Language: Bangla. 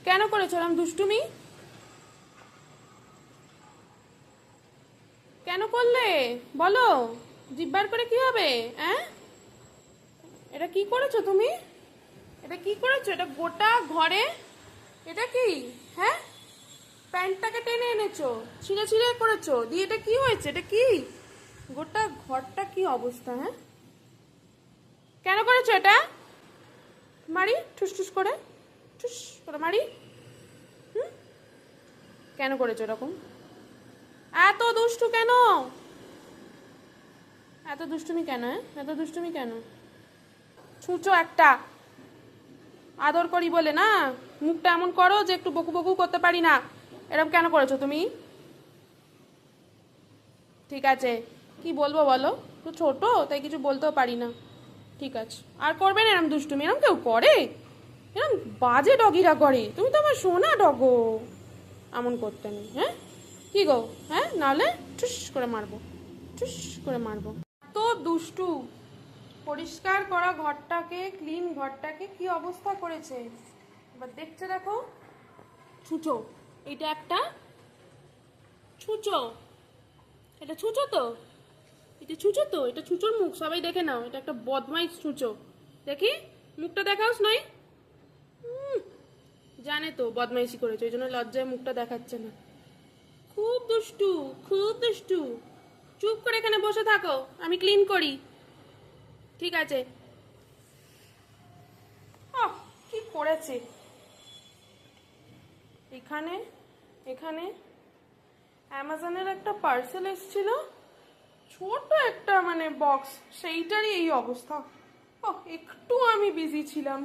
কেন করেছো এরম দুষ্টুমি? কেন করলে বলো? জিব্বার করে কি হবে? হ্যাঁ, এটা কি করেছো তুমি? এটা কি করেছো? এটা গোটা ঘরে এটা কি? হ্যাঁ, প্যান্টটাকে টেনে এনেছো, ছিঁড়ে ছিঁড়ে করেছো, দিয়ে এটা কি হয়েছে? এটা কি? গোটা ঘরটা কি অবস্থা? হ্যাঁ, কেন করেছো এটা? মারি ঠুস ঠুস করে, ঠুস করে মারি। হুম, কেন করেছো এরকম? এত দুষ্টু কেন? এত দুষ্টুমি কেন? হ্যাঁ, এত দুষ্টুমি কেন? ছুঁচো একটা, আদর করি বলে না মুখটা এমন করো যে একটু বকু বকু করতে পারি না। এরকম কেন করেছো তুমি? ঠিক আছে, কি বলবো বলো? তো ছোট, তাই কিছু বলতেও পারি না। ঠিক আছে, আর করবে না এরম দুষ্টুমি। এরম কেউ করে? এরম বাজে ডগিরা করে। তুমি তো আমার সোনা ডগো, এমন করতে নেই। হ্যাঁ, কি গো? হ্যাঁ, নাহলে ঠুস করে মারবো, ঠুস করে মারবো। তো দুষ্টু, পরিষ্কার করা ঘরটাকে, ক্লিন ঘরটাকে কি অবস্থা করেছে এবার দেখছে দেখো। ছুঁচো, এটা একটা ছুঁচো, এটা ছুঁচো তো, এটা ছুঁচো তো, এটা ছুঁচোর মুখ, সবাই দেখে নাও। এটা একটা বদমাইশ ছুঁচো। দেখি মুখটা দেখাওস নয়। জানে তো বদমাইশি করেছে, ওই জন্য লজ্জায় মুখটা দেখাচ্ছে না। খুব দুষ্টু, খুব দুষ্টু। চুপ করে এখানে বসে থাকো, আমি ক্লিন করি। ঠিক আছে। কি করেছে এখানে? এখানে অ্যামাজনের একটা পার্সেল এসেছিল, ছোট একটা মানে বক্স, সেইটারই এই অবস্থা। একটু আমি বিজি ছিলাম।